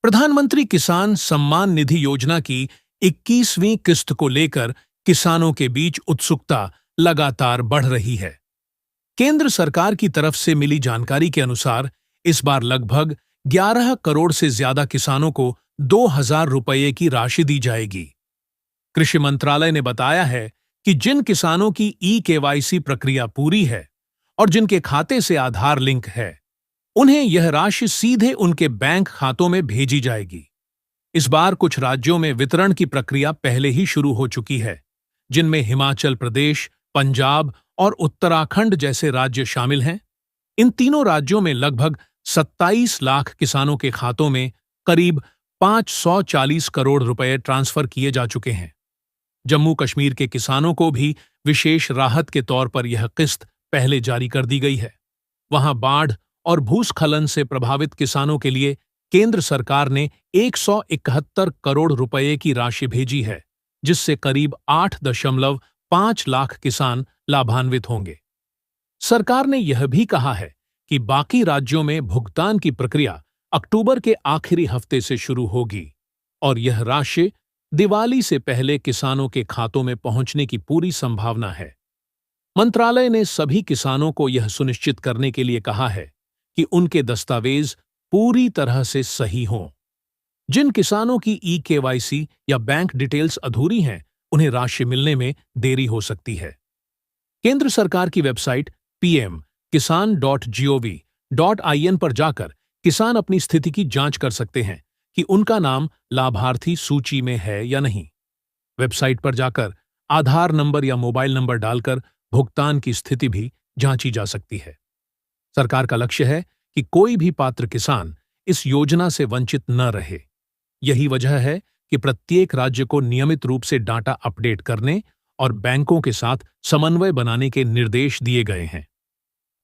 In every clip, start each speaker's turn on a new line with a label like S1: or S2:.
S1: प्रधानमंत्री किसान सम्मान निधि योजना की 21वीं किस्त को लेकर किसानों के बीच उत्सुकता लगातार बढ़ रही है। केंद्र सरकार की तरफ से मिली जानकारी के अनुसार इस बार लगभग 11 करोड़ से ज्यादा किसानों को 2,000 रुपये की राशि दी जाएगी। कृषि मंत्रालय ने बताया है कि जिन किसानों की ई-केवाईसी प्रक्रिया पूरी है और जिनके खाते से आधार लिंक है, उन्हें यह राशि सीधे उनके बैंक खातों में भेजी जाएगी। इस बार कुछ राज्यों में वितरण की प्रक्रिया पहले ही शुरू हो चुकी है, जिनमें हिमाचल प्रदेश, पंजाब और उत्तराखंड जैसे राज्य शामिल हैं। इन तीनों राज्यों में लगभग 27 लाख किसानों के खातों में करीब 540 करोड़ रुपए ट्रांसफर किए जा चुके हैं। जम्मू कश्मीर के किसानों को भी विशेष राहत के तौर पर यह किस्त पहले जारी कर दी गई है। वहां बाढ़ और भूस्खलन से प्रभावित किसानों के लिए केंद्र सरकार ने 171 करोड़ रुपए की राशि भेजी है, जिससे करीब 8.5 लाख किसान लाभान्वित होंगे। सरकार ने यह भी कहा है कि बाकी राज्यों में भुगतान की प्रक्रिया अक्टूबर के आखिरी हफ्ते से शुरू होगी और यह राशि दिवाली से पहले किसानों के खातों में पहुंचने की पूरी संभावना है। मंत्रालय ने सभी किसानों को यह सुनिश्चित करने के लिए कहा है कि उनके दस्तावेज पूरी तरह से सही हों। जिन किसानों की ई-केवाईसी या बैंक डिटेल्स अधूरी हैं, उन्हें राशि मिलने में देरी हो सकती है। केंद्र सरकार की वेबसाइट pm-kisan.gov.in पर जाकर किसान अपनी स्थिति की जांच कर सकते हैं कि उनका नाम लाभार्थी सूची में है या नहीं। वेबसाइट पर जाकर आधार नंबर या मोबाइल नंबर डालकर भुगतान की स्थिति भी जांची जा सकती है। सरकार का लक्ष्य है कि कोई भी पात्र किसान इस योजना से वंचित न रहे। यही वजह है कि प्रत्येक राज्य को नियमित रूप से डाटा अपडेट करने और बैंकों के साथ समन्वय बनाने के निर्देश दिए गए हैं।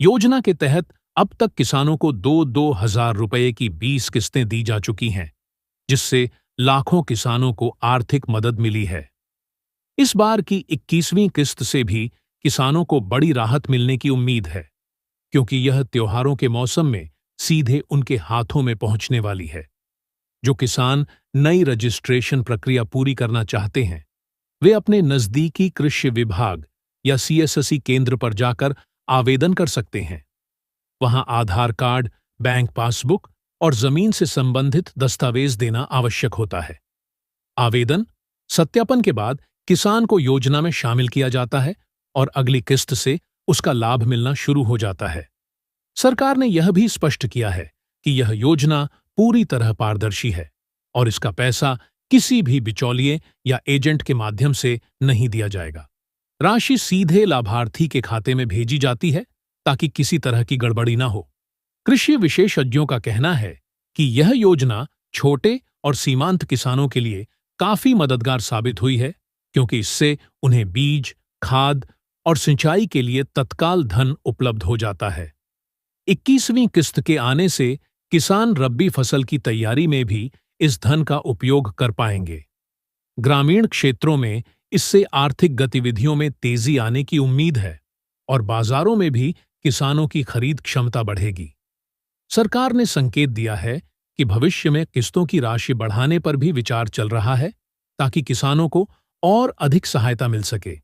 S1: योजना के तहत अब तक किसानों को 2-2 हजार रुपये की 20 किस्तें दी जा चुकी हैं, जिससे लाखों किसानों को आर्थिक मदद मिली है। इस बार की 21वीं किस्त से भी किसानों को बड़ी राहत मिलने की उम्मीद है, क्योंकि यह त्योहारों के मौसम में सीधे उनके हाथों में पहुंचने वाली है। जो किसान नई रजिस्ट्रेशन प्रक्रिया पूरी करना चाहते हैं, वे अपने नजदीकी कृषि विभाग या सीएससी केंद्र पर जाकर आवेदन कर सकते हैं। वहां आधार कार्ड, बैंक पासबुक और जमीन से संबंधित दस्तावेज देना आवश्यक होता है। आवेदन सत्यापन के बाद किसान को योजना में शामिल किया जाता है और अगली किस्त से उसका लाभ मिलना शुरू हो जाता है। सरकार ने यह भी स्पष्ट किया है कि यह योजना पूरी तरह पारदर्शी है और इसका पैसा किसी भी बिचौलिए या एजेंट के माध्यम से नहीं दिया जाएगा। राशि सीधे लाभार्थी के खाते में भेजी जाती है ताकि किसी तरह की गड़बड़ी ना हो। कृषि विशेषज्ञों का कहना है कि यह योजना छोटे और सीमांत किसानों के लिए काफी मददगार साबित हुई है, क्योंकि इससे उन्हें बीज, खाद और सिंचाई के लिए तत्काल धन उपलब्ध हो जाता है। 21वीं किस्त के आने से किसान रब्बी फसल की तैयारी में भी इस धन का उपयोग कर पाएंगे। ग्रामीण क्षेत्रों में इससे आर्थिक गतिविधियों में तेजी आने की उम्मीद है और बाजारों में भी किसानों की खरीद क्षमता बढ़ेगी। सरकार ने संकेत दिया है कि भविष्य में किस्तों की राशि बढ़ाने पर भी विचार चल रहा है, ताकि किसानों को और अधिक सहायता मिल सके।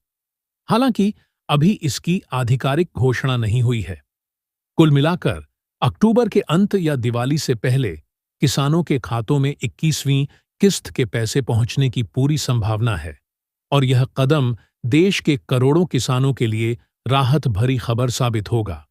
S1: हालांकि अभी इसकी आधिकारिक घोषणा नहीं हुई है। कुल मिलाकर अक्टूबर के अंत या दिवाली से पहले किसानों के खातों में 21वीं किस्त के पैसे पहुंचने की पूरी संभावना है और यह कदम देश के करोड़ों किसानों के लिए राहत भरी खबर साबित होगा।